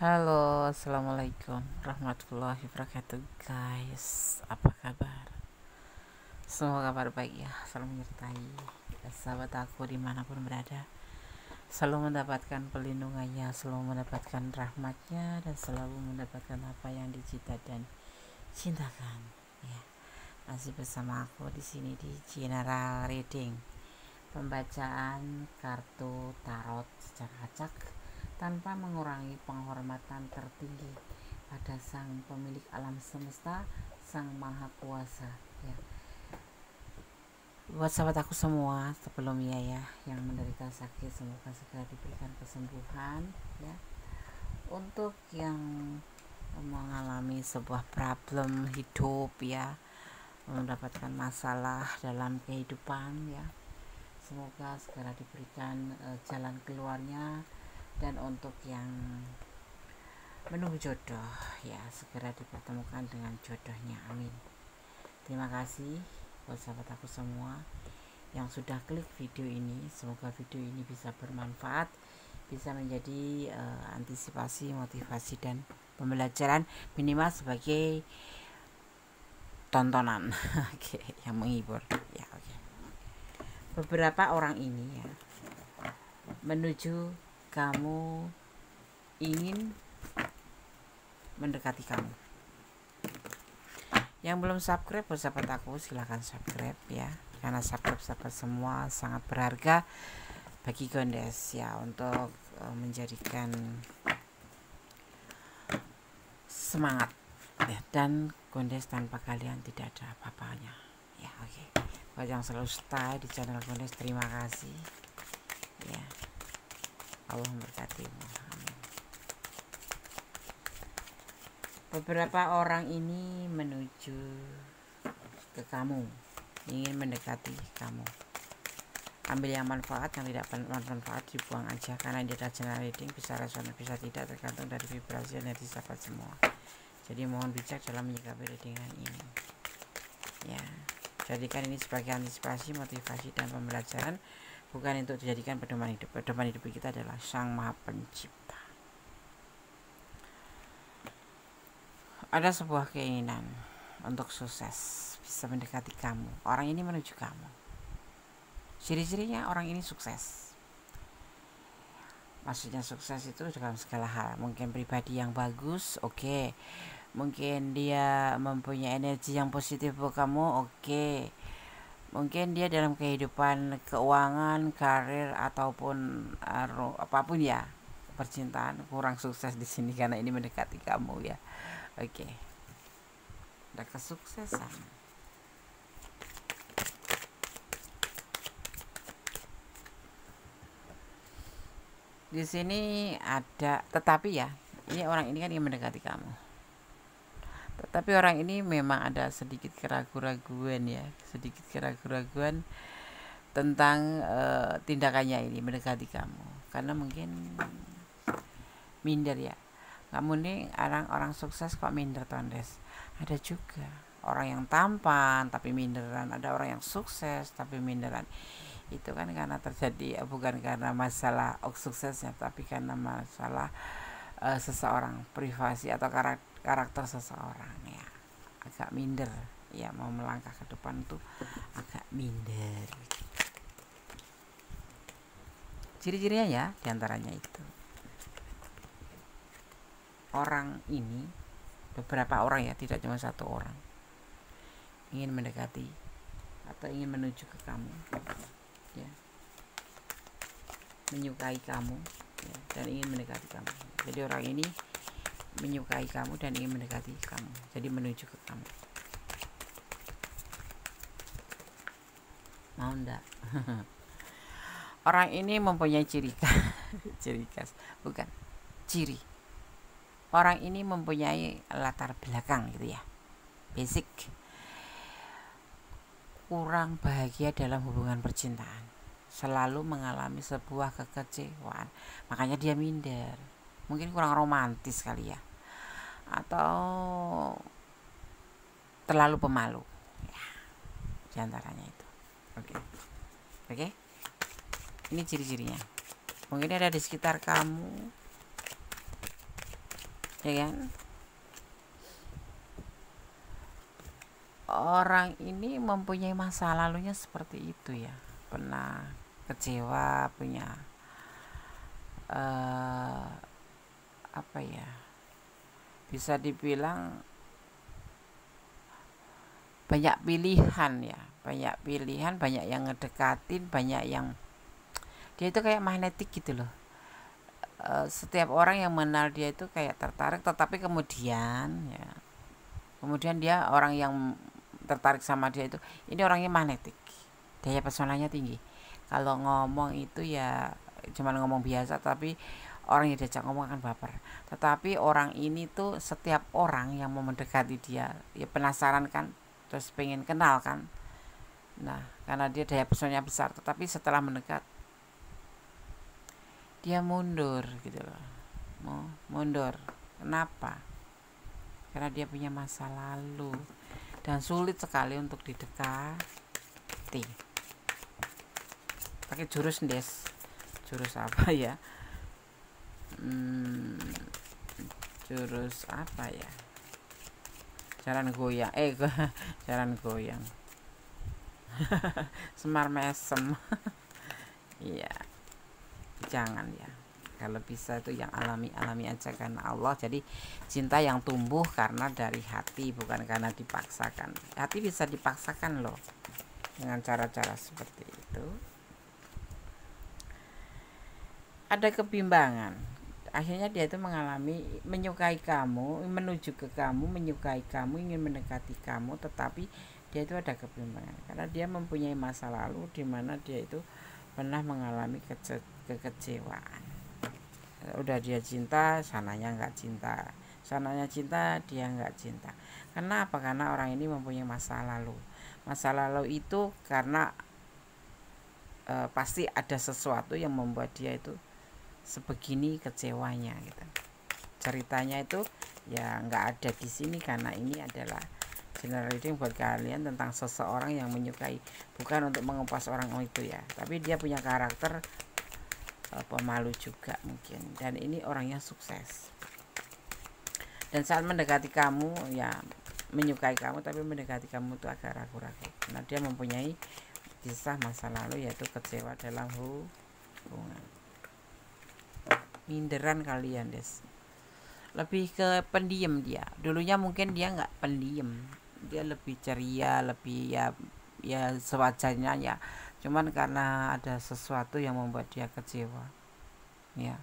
Halo, assalamualaikum warahmatullahi wabarakatuh, guys. Apa kabar? Semoga kabar baik ya, selalu menyertai sahabat aku dimanapun berada, selalu mendapatkan pelindungannya, selalu mendapatkan rahmatnya, dan selalu mendapatkan apa yang dicita dan cintakan. Ya, masih bersama aku di sini di General Reading, pembacaan kartu tarot secara acak tanpa mengurangi penghormatan tertinggi pada sang pemilik alam semesta, sang maha kuasa ya. Buat sahabat aku semua sebelumnya ya, yang menderita sakit semoga segera diberikan kesembuhan ya. Untuk yang mengalami sebuah problem hidup ya, mendapatkan masalah dalam kehidupan ya, semoga segera diberikan jalan keluarnya. Dan untuk yang menunggu jodoh ya, segera dipertemukan dengan jodohnya, amin. Terima kasih buat sahabat aku semua yang sudah klik video ini. Semoga video ini bisa bermanfaat, bisa menjadi antisipasi, motivasi, dan pembelajaran, minimal sebagai tontonan oke, yang menghibur ya. Oke. Beberapa orang ini ya menuju kamu, ingin mendekati kamu. Yang belum subscribe buat sahabat aku silahkan subscribe ya, karena subscribe semua sangat berharga bagi Gondes ya, untuk menjadikan semangat ya. Dan Gondes tanpa kalian tidak ada apa-apanya ya. Oke, buat yang selalu stay di channel Gondes, terima kasih ya. Allah memberkatimu, amin. Beberapa orang ini menuju ke kamu, ingin mendekati kamu. Ambil yang manfaat, yang tidak bermanfaat dibuang aja, karena ini adalah general reading, bisa resonate bisa tidak, tergantung dari vibrasi yang disahabat semua. Jadi mohon bijak dalam menyikapi readingan ini ya. Jadikan ini sebagai antisipasi, motivasi, dan pembelajaran, bukan untuk dijadikan pedoman hidup. Pedoman hidup kita adalah Sang Maha Pencipta. Ada sebuah keinginan untuk sukses, bisa mendekati kamu. Orang ini menuju kamu. Ciri-cirinya orang ini sukses. Maksudnya sukses itu dalam segala hal. Mungkin pribadi yang bagus, oke. Mungkin dia mempunyai energi yang positif buat kamu, oke. Mungkin dia dalam kehidupan keuangan, karir, ataupun apapun ya, percintaan kurang sukses di sini karena ini mendekati kamu ya. Oke. Ada kesuksesan. Di sini ada, tetapi ya, ini orang ini kan ingin mendekati kamu. Tetapi orang ini memang ada sedikit keraguan-raguan ya, sedikit keraguan-raguan tentang tindakannya ini mendekati kamu, karena mungkin minder ya. Kamu nih orang sukses kok minder, Tondes. Ada juga orang yang tampan tapi minderan, ada orang yang sukses tapi minderan. Itu kan karena terjadi bukan karena masalah suksesnya, tapi karena masalah seseorang, privasi atau karakter seseorang ya, agak minder ya, mau melangkah ke depan tuh agak minder. Ciri-cirinya ya diantaranya itu, orang ini, beberapa orang ya, tidak cuma satu orang, ingin mendekati atau ingin menuju ke kamu ya, menyukai kamu ya, dan ingin mendekati kamu. Jadi orang ini menyukai kamu dan ingin mendekati kamu, jadi menuju ke kamu. Mau ndak? Orang ini mempunyai ciri khas, bukan ciri. Orang ini mempunyai latar belakang gitu ya, basic. Kurang bahagia dalam hubungan percintaan, selalu mengalami sebuah kekecewaan, makanya dia minder. Mungkin kurang romantis kali ya, atau terlalu pemalu ya, diantaranya itu. Oke. Ini ciri-cirinya. Mungkin ada di sekitar kamu ya kan? Orang ini mempunyai masa lalunya seperti itu ya, pernah kecewa, punya apa ya, bisa dibilang banyak pilihan ya, banyak pilihan, banyak yang ngedekatin, banyak yang dia itu kayak magnetik gitu loh. Setiap orang yang mengenal dia itu kayak tertarik, tetapi kemudian ya, kemudian dia orang yang tertarik sama dia itu, ini orangnya magnetik, daya pesonanya tinggi. Kalau ngomong itu ya cuman ngomong biasa, tapi orang yang diajak ngomong akan baper. Tetapi orang ini tuh setiap orang yang mau mendekati dia ya penasaran kan, terus pengen kenal kan. Nah, karena dia daya pesonanya besar, tetapi setelah mendekat dia mundur gitu loh. Mau mundur. Kenapa? Karena dia punya masa lalu dan sulit sekali untuk didekati. Pakai jurus des. Jurus apa ya? Jurus apa ya? Jalan goyang. Jalan goyang. Semar mesem. Iya. Jangan ya, kalau bisa itu yang alami aja karena Allah. Jadi cinta yang tumbuh karena dari hati, bukan karena dipaksakan. Hati bisa dipaksakan loh dengan cara-cara seperti itu. Ada kebimbangan, akhirnya dia itu mengalami menyukai kamu, menuju ke kamu, menyukai kamu, ingin mendekati kamu, tetapi dia itu ada kebimbangan karena dia mempunyai masa lalu di mana dia itu pernah mengalami kekecewaan. Udah dia cinta, sananya nggak cinta, sananya cinta, dia nggak cinta. Kenapa? Karena orang ini mempunyai masa lalu. Masa lalu itu karena pasti ada sesuatu yang membuat dia itu sebegini kecewanya gitu. Ceritanya itu ya nggak ada di sini karena ini adalah general reading buat kalian tentang seseorang yang menyukai, bukan untuk mengupas orang itu ya, tapi dia punya karakter pemalu juga mungkin, dan ini orangnya sukses. Dan saat mendekati kamu ya menyukai kamu, tapi mendekati kamu itu agak ragu-ragu karena dia mempunyai kisah masa lalu yaitu kecewa dalam hubungan. Minderan kalian des, lebih ke pendiam dia. Dulunya mungkin dia nggak pendiam, dia lebih ceria, lebih ya sewajarnya ya, cuman karena ada sesuatu yang membuat dia kecewa ya,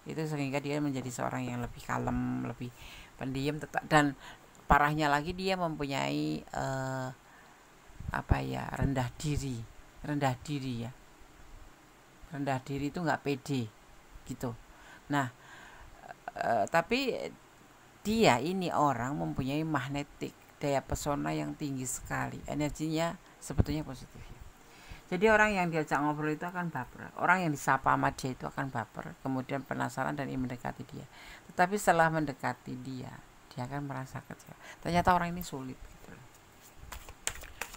itu sehingga dia menjadi seorang yang lebih kalem, lebih pendiam. Dan parahnya lagi dia mempunyai apa ya, rendah diri ya, rendah diri itu nggak pede gitu. Nah tapi dia ini orang mempunyai magnetik, daya pesona yang tinggi sekali, energinya sebetulnya positif ya. Jadi orang yang diajak ngobrol itu akan baper, orang yang disapa sama dia itu akan baper, kemudian penasaran dan ingin mendekati dia. Tetapi setelah mendekati dia akan merasa kecewa, ternyata orang ini sulit gitu.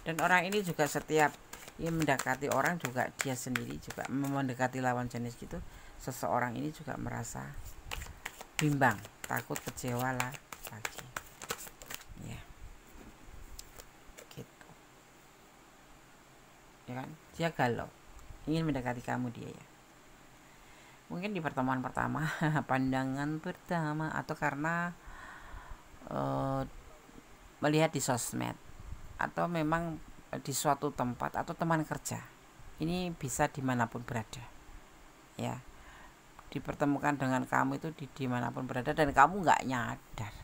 Dan orang ini juga setiap ingin mendekati orang juga dia sendiri juga mendekati lawan jenis gitu, seseorang ini juga merasa bimbang, takut, kecewa lah lagi ya gitu ya kan. Dia galau ingin mendekati kamu dia ya, mungkin di pertemuan pertama pandangan pertama, atau karena melihat di sosmed, atau memang di suatu tempat atau teman kerja. Ini bisa dimanapun berada ya, dipertemukan dengan kamu itu dimanapun berada, dan kamu nggak nyadar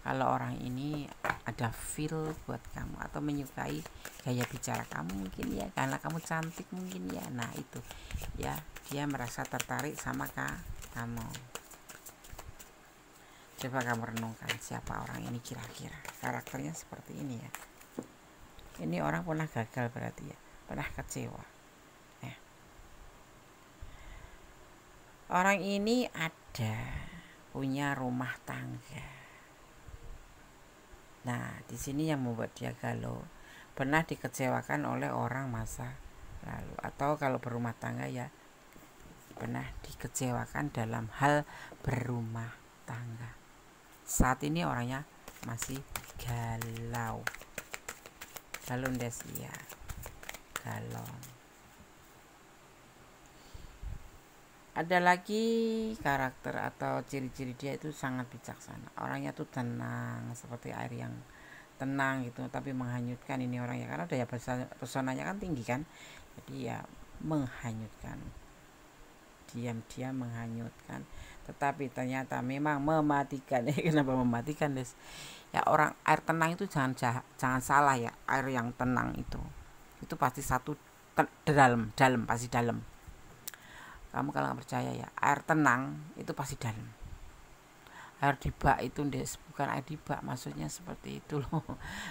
kalau orang ini ada feel buat kamu atau menyukai gaya bicara kamu mungkin ya, karena kamu cantik mungkin ya. Nah itu ya, dia merasa tertarik sama kamu. Coba kamu renungkan siapa orang ini kira-kira, karakternya seperti ini ya. Ini orang pernah gagal berarti ya, pernah kecewa ya. Orang ini ada punya rumah tangga. Nah, di sini yang membuat dia galau, pernah dikecewakan oleh orang masa lalu, atau kalau berumah tangga ya pernah dikecewakan dalam hal berumah tangga. saat ini orangnya masih galau. Galon des, ya, galon. Ada lagi karakter atau ciri-ciri dia itu sangat bijaksana. Orangnya tuh tenang seperti air yang tenang gitu, tapi menghanyutkan ini orangnya karena daya pesonanya kan tinggi kan. Jadi ya menghanyutkan. Diam-diam menghanyutkan. Tetapi ternyata memang mematikan. Kenapa mematikan, Des? Ya orang air tenang itu jangan salah ya, air yang tenang itu pasti satu dalam pasti dalam. Kamu kalau nggak percaya ya, air tenang itu pasti dalam. Air di bak itu Des, bukan air di bak, maksudnya seperti itu loh.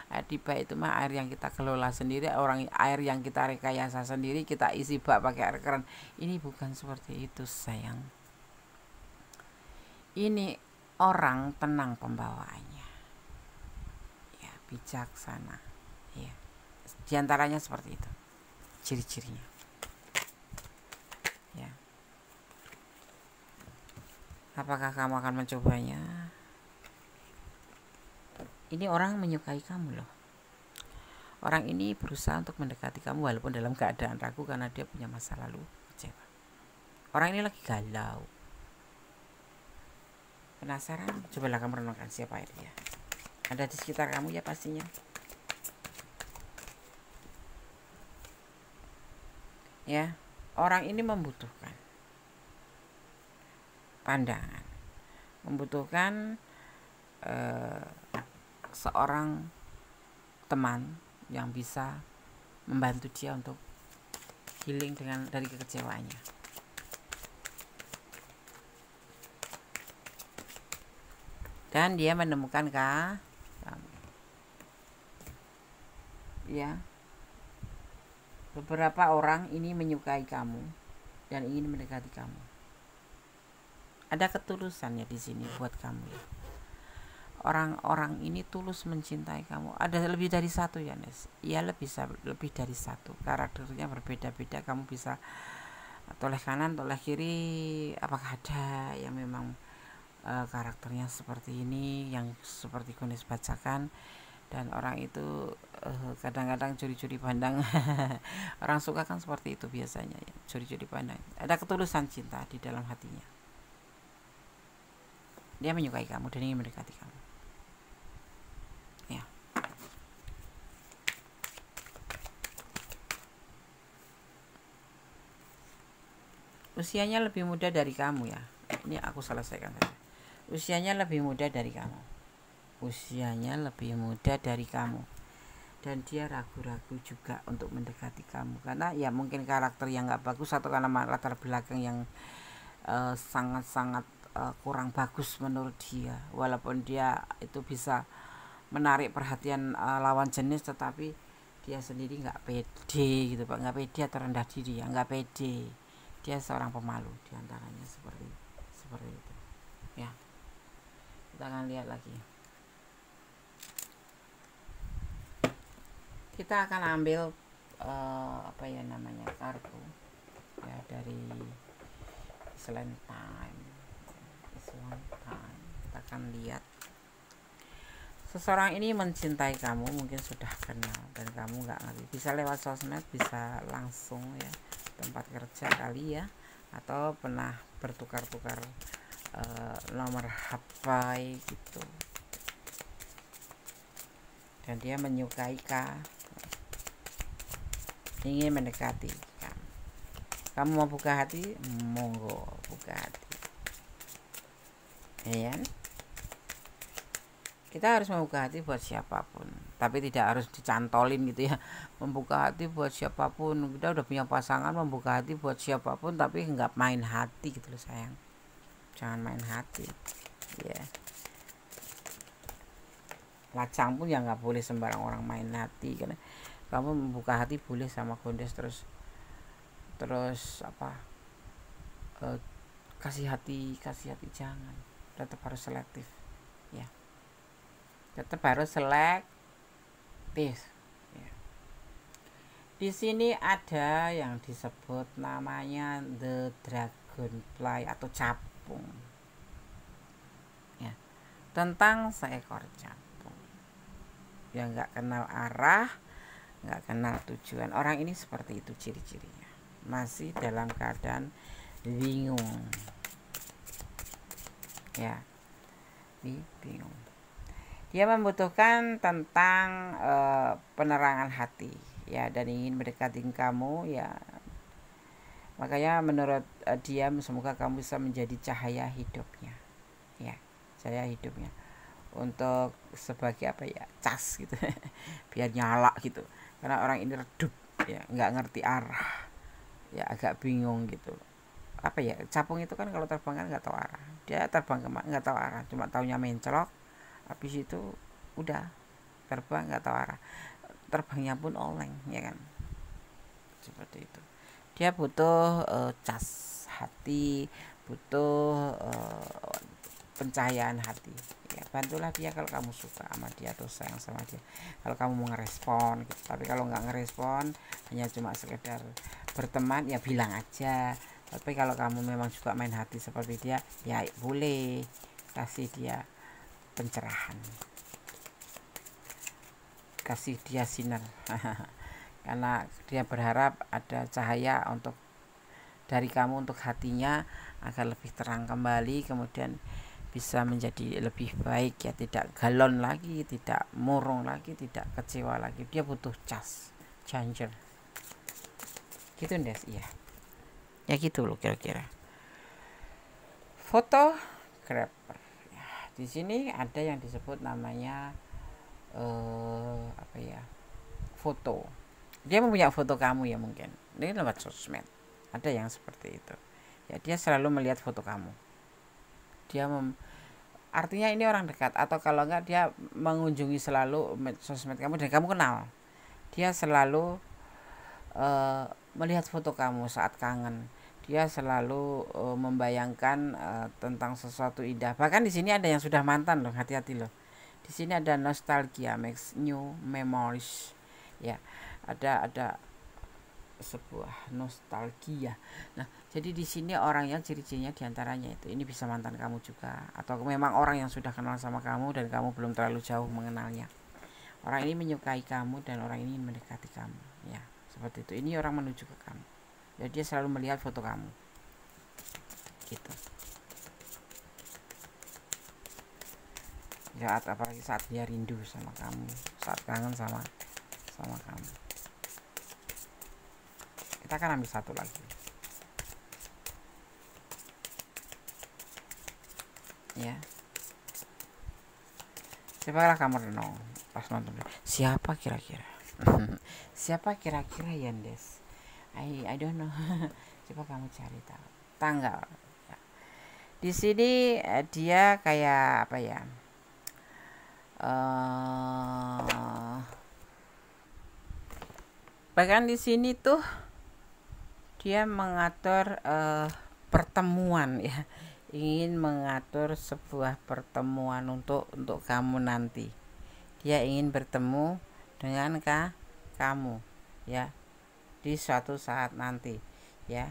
Air di bak itu mah air yang kita kelola sendiri, air yang kita rekayasa sendiri, kita isi bak pakai air keran. Ini bukan seperti itu sayang. Ini orang tenang pembawaannya, bijaksana, ya, diantaranya seperti itu ciri-cirinya, ya. Apakah kamu akan mencobanya? Ini orang menyukai kamu loh. Orang ini berusaha untuk mendekati kamu walaupun dalam keadaan ragu karena dia punya masa lalu kecewa. Orang ini lagi galau. Penasaran? Cobalah kamu renungkan siapa dia. Ada di sekitar kamu ya pastinya. Ya, orang ini membutuhkan pandangan, membutuhkan seorang teman yang bisa membantu dia untuk healing dari kekecewaannya. Dan dia menemukan kamu. Ya. Beberapa orang ini menyukai kamu dan ingin mendekati kamu. Ada ketulusannya di sini buat kamu. Orang-orang ini tulus mencintai kamu. Ada lebih dari satu ya, Nes. Iya, lebih dari satu. Karakternya berbeda-beda. Kamu bisa toleh kanan, toleh kiri. Apakah ada yang memang karakternya seperti ini, yang seperti Kunis bacakan? Dan orang itu kadang-kadang curi-curi pandang. Orang suka kan seperti itu biasanya ya, curi-curi pandang. Ada ketulusan cinta di dalam hatinya. Dia menyukai kamu dan ingin mendekati kamu, ya. Usianya lebih muda dari kamu ya. Ini aku selesaikan saja. Usianya lebih muda dari kamu. Usianya lebih muda dari kamu. Dan dia ragu-ragu juga untuk mendekati kamu karena ya mungkin karakter yang nggak bagus atau karena latar belakang yang sangat-sangat kurang bagus menurut dia. Walaupun dia itu bisa menarik perhatian lawan jenis, tetapi dia sendiri nggak pede gitu Pak, nggak pede atau rendah diri ya, nggak pede. Dia seorang pemalu diantaranya seperti itu ya. Kita akan lihat lagi. Kita akan ambil apa ya namanya, kartu ya dari selain time. Kita akan lihat seseorang ini mencintai kamu, mungkin sudah kenal dan kamu nggak ngerti. Bisa lewat sosmed, bisa langsung ya, tempat kerja kali ya, atau pernah bertukar-tukar nomor HP gitu. Dan dia menyukai ingin mendekati kamu. Kamu mau buka hati? Monggo buka hati. Ya, kita harus membuka hati buat siapapun, tapi tidak harus dicantolin gitu ya. Membuka hati buat siapapun, kita udah punya pasangan, membuka hati buat siapapun tapi nggak main hati gitu loh sayang. Jangan main hati ya. Lacang pun ya nggak boleh sembarang orang main hati. Karena kamu membuka hati boleh sama Gondes terus apa kasih hati jangan. Tetap harus selektif ya, tetap harus selektif ya. Di sini ada yang disebut namanya the dragonfly atau capung ya. tentang seekor capung yang nggak kenal arah, nggak kenal tujuan. Orang ini seperti itu ciri-cirinya, masih dalam keadaan bingung ya, bingung. Dia membutuhkan tentang penerangan hati ya, dan ingin mendekati kamu ya. Makanya menurut dia, semoga kamu bisa menjadi cahaya hidupnya ya, cahaya hidupnya, untuk sebagai apa ya, cas gitu biar nyala gitu, karena orang ini redup ya, nggak ngerti arah ya, agak bingung gitu. Apa ya, capung itu kan kalau terbang kan nggak tahu arah, dia terbang kemana nggak tahu arah, cuma taunya mencolok, habis itu udah terbang nggak tahu arah, terbangnya pun oleng ya kan, seperti itu. Dia butuh cas hati, butuh pencahayaan hati ya. Bantulah dia kalau kamu suka sama dia atau sayang sama dia, kalau kamu mau ngerespon gitu. Tapi kalau nggak ngerespon, hanya cuma sekedar berteman ya, bilang aja. Tapi kalau kamu memang juga main hati seperti dia ya, boleh kasih dia pencerahan, kasih dia sinar karena dia berharap ada cahaya untuk dari kamu untuk hatinya agar lebih terang kembali, kemudian bisa menjadi lebih baik ya, tidak galon lagi, tidak murung lagi, tidak kecewa lagi. Dia butuh cas changer gitu Des. Iya ya gitu loh kira-kira. Fotografer ya, di sini ada yang disebut namanya apa ya, foto. Dia mempunyai foto kamu ya, mungkin ini lewat sosmed, ada yang seperti itu ya. Dia selalu melihat foto kamu, dia artinya ini orang dekat, atau kalau enggak dia mengunjungi selalu sosmed kamu dan kamu kenal. Dia selalu melihat foto kamu saat kangen. Dia selalu membayangkan tentang sesuatu indah. Bahkan di sini ada yang sudah mantan loh, hati-hati loh. Di sini ada nostalgia, makes new memories ya. Ada sebuah nostalgia. Nah, jadi di sini orang yang ciri-cirinya diantaranya itu, ini bisa mantan kamu juga, atau memang orang yang sudah kenal sama kamu dan kamu belum terlalu jauh mengenalnya. Orang ini menyukai kamu dan orang ini mendekati kamu ya, seperti itu. Ini orang menuju ke kamu, jadi dia selalu melihat foto kamu gitu ya, apalagi saat dia rindu sama kamu, saat kangen sama kamu. Kita akan ambil satu lagi ya. Cobalah kamu renung pas nonton, siapa kira-kira siapa kira-kira Yandes, I don't know coba kamu cari tahu tanggal ya. Di sini dia kayak apa ya, bahkan di sini tuh dia mengatur pertemuan ya, ingin mengatur sebuah pertemuan untuk kamu nanti. Dia ingin bertemu dengan kamu ya di suatu saat nanti ya,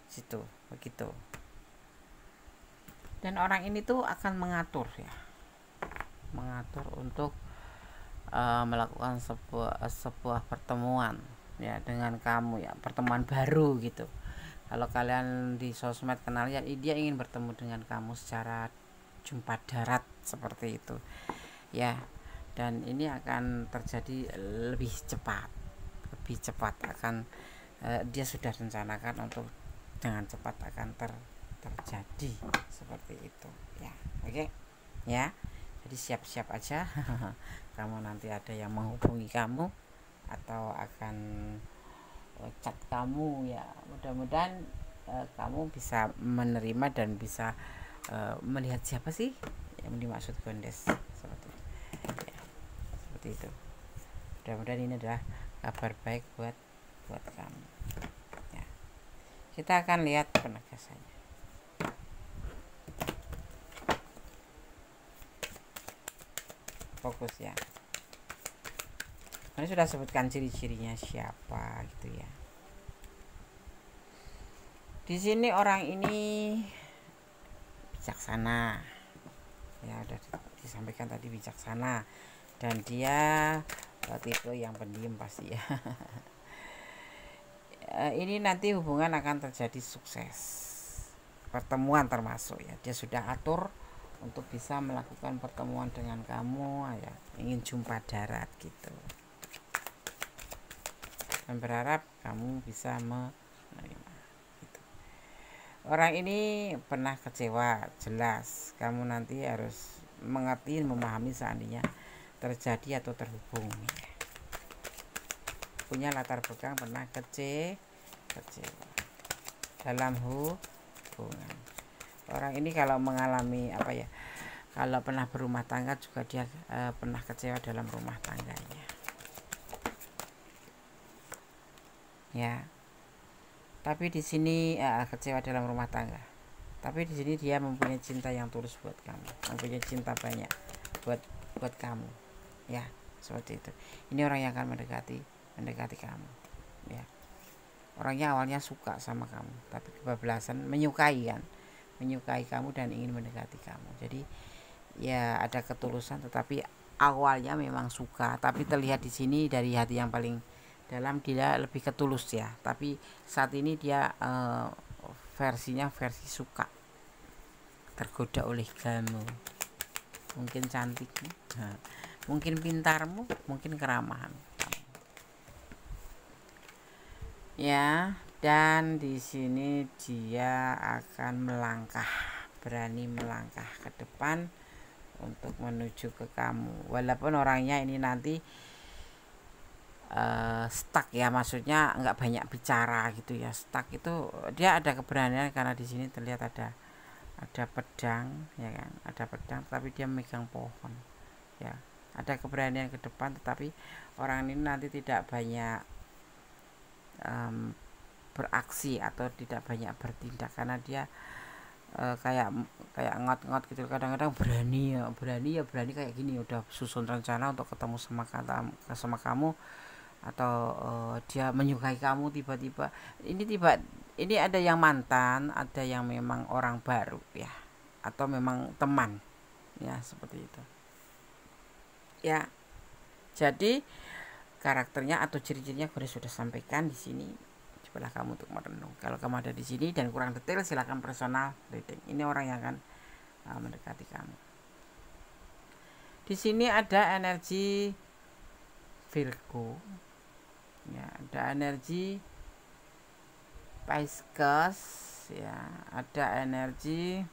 situ begitu. Dan orang ini tuh akan mengatur ya, mengatur untuk melakukan sebuah pertemuan ya dengan kamu ya, pertemuan baru gitu. Kalau kalian di sosmed kenal ya, dia ingin bertemu dengan kamu secara jumpa darat seperti itu ya. Dan ini akan terjadi lebih cepat akan dia sudah rencanakan untuk dengan cepat akan terjadi seperti itu ya. Oke ya, jadi siap-siap aja kamu nanti ada yang menghubungi kamu atau akan chat kamu ya. Mudah-mudahan kamu bisa menerima dan bisa melihat siapa sih yang dimaksud Gondes seperti itu ya, seperti itu. Mudah-mudahan ini adalah kabar baik buat kamu ya. Kita akan lihat penegasannya. Fokus ya, ini sudah sebutkan ciri-cirinya siapa gitu ya. Di sini orang ini bijaksana ya, udah disampaikan tadi bijaksana, dan dia tipe yang pendiam pasti ya. Ini nanti hubungan akan terjadi sukses, pertemuan termasuk ya, dia sudah atur untuk bisa melakukan pertemuan dengan kamu ya, ingin jumpa darat gitu, dan berharap kamu bisa menerima gitu. Orang ini pernah kecewa, jelas kamu nanti harus mengerti, memahami seandainya terjadi atau terhubung ya. Punya latar belakang pernah kecewa dalam hubungan. Orang ini kalau mengalami apa ya, kalau pernah berumah tangga juga dia pernah kecewa dalam rumah tangganya ya. Tapi di sini kecewa dalam rumah tangga, tapi di sini dia mempunyai cinta yang tulus buat kamu, mempunyai cinta banyak buat kamu ya, seperti itu. Ini orang yang akan mendekati kamu ya. Orangnya awalnya suka sama kamu, tapi kebablasan, menyukai kamu dan ingin mendekati kamu. Jadi ya ada ketulusan, tetapi awalnya memang suka, tapi terlihat di sini dari hati yang paling dalam dia lebih ketulus ya. Tapi saat ini dia versinya versi suka, tergoda oleh kamu, mungkin cantikmu, mungkin pintarmu, mungkin keramahan ya. Dan di sini dia akan melangkah, berani melangkah ke depan untuk menuju ke kamu, walaupun orangnya ini nanti stuck ya, maksudnya nggak banyak bicara gitu ya. Stuck itu dia ada keberanian, karena di sini terlihat ada pedang ya kan, ada pedang tapi dia megang pohon ya. Ada keberanian ke depan, tetapi orang ini nanti tidak banyak beraksi atau tidak banyak bertindak, karena dia kayak ngot-ngot gitu. Kadang-kadang berani kayak gini, udah susun rencana untuk ketemu sama kamu, atau dia menyukai kamu tiba-tiba. Ini ada yang mantan, ada yang memang orang baru ya, atau memang teman ya, seperti itu ya. Jadi karakternya atau ciri-cirinya gue sudah sampaikan di sini. Cobalah kamu untuk merenung. Kalau kamu ada di sini dan kurang detail, silakan personal reading. Ini orang yang akan mendekati kamu. Di sini ada energi Virgo ya, ada energi Pisces ya, ada energi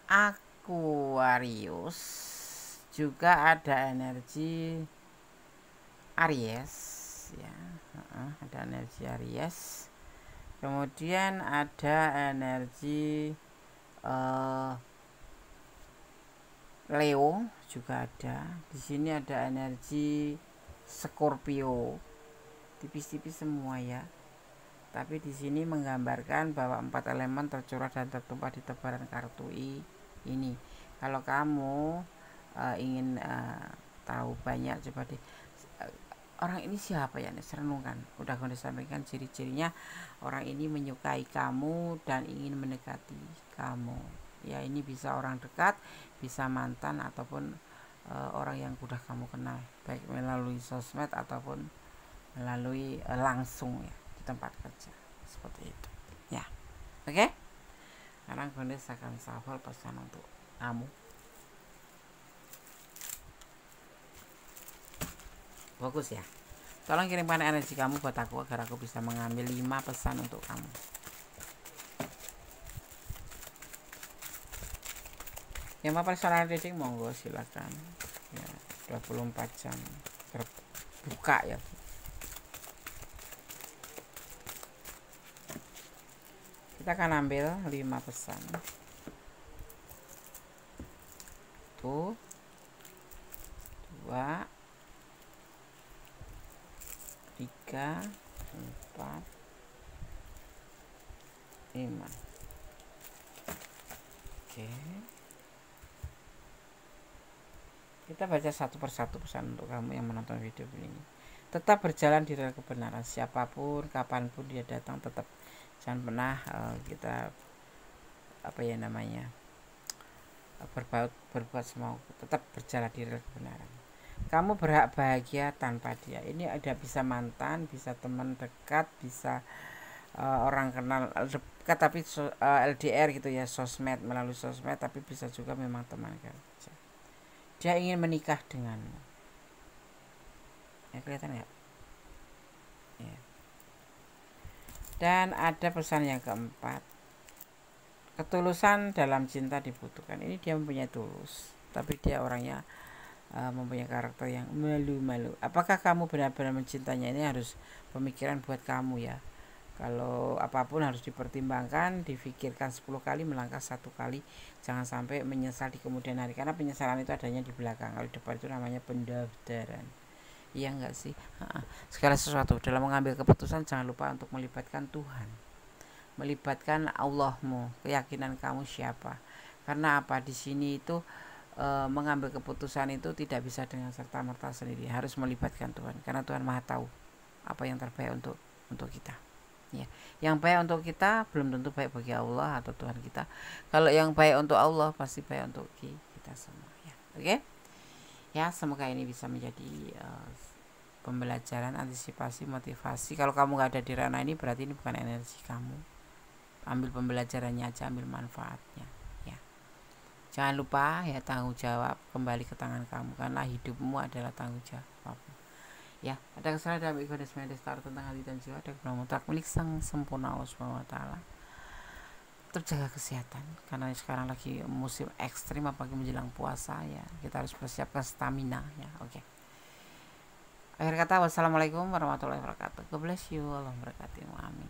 Aquarius, juga ada energi Aries ya, ada energi Aries. Kemudian ada energi Leo juga ada. Di sini ada energi Scorpio, tipis-tipis semua ya. Tapi di sini menggambarkan bahwa 4 elemen tercurah dan tertumpah di tebaran kartu ini. Kalau kamu ingin tahu banyak, coba deh orang ini siapa ya, renungkan. Udah aku sampaikan ciri-cirinya. Orang ini menyukai kamu dan ingin mendekati kamu ya. Ini bisa orang dekat, bisa mantan, ataupun orang yang sudah kamu kenal, baik melalui sosmed ataupun melalui langsung ya di tempat kerja, seperti itu ya. Oke, sekarang Gondes akan shuffle pesan untuk kamu. Fokus ya, tolong kirimkan energi kamu buat aku agar aku bisa mengambil 5 pesan untuk kamu. Yang mau personal reading monggo silakan ya, 24 jam terbuka ya. Kita akan ambil 5 pesan. 1, 2, 3, 4, 5. Oke, kita baca satu persatu pesan untuk kamu yang menonton video ini. Tetap berjalan di dalam kebenaran, siapapun kapanpun dia datang, tetap jangan pernah kita berbuat semau, tetap berjalan di rel kebenaran. Kamu berhak bahagia tanpa dia. Ini ada bisa mantan, bisa teman dekat, bisa orang kenal dekat tapi LDR gitu ya, sosmed, melalui sosmed, tapi bisa juga memang teman kerja. Dia ingin menikah denganmu. Ya, kelihatan nggak? Ya. Dan ada pesan yang keempat, ketulusan dalam cinta dibutuhkan. Ini dia mempunyai tulus, tapi dia orangnya mempunyai karakter yang malu-malu. Apakah kamu benar-benar mencintainya? Ini harus pemikiran buat kamu ya. Kalau apapun harus dipertimbangkan, difikirkan 10 kali, melangkah 1 kali. Jangan sampai menyesal di kemudian hari, karena penyesalan itu adanya di belakang. Kalau di depan itu namanya pendaftaran. Iya enggak sih? Segala sesuatu dalam mengambil keputusan jangan lupa untuk melibatkan Tuhan, melibatkan Allahmu, keyakinan kamu siapa. Karena apa? Di sini itu mengambil keputusan itu tidak bisa dengan serta-merta sendiri, harus melibatkan Tuhan, karena Tuhan Maha tahu apa yang terbaik untuk kita. Ya, yang baik untuk kita belum tentu baik bagi Allah atau Tuhan kita. Kalau yang baik untuk Allah pasti baik untuk kita semua ya. Oke? Ya, semoga ini bisa menjadi pembelajaran, antisipasi, motivasi. Kalau kamu nggak ada di ranah ini berarti ini bukan energi kamu. Ambil pembelajarannya aja, ambil manfaatnya ya. Jangan lupa ya, tanggung jawab kembali ke tangan kamu, karena hidupmu adalah tanggung jawab ya. Ada kesalahan dalam ego dan semangat tentang hati dan jiwa, ada kebenaran mutlak milik sang sempurna Allah Subhanahu wa taala. Terjaga kesehatan karena sekarang lagi musim ekstrim, apalagi menjelang puasa ya, kita harus persiapkan stamina ya. Oke. Akhir kata, wassalamualaikum warahmatullahi wabarakatuh. God bless you, Allah memberkati. Amin.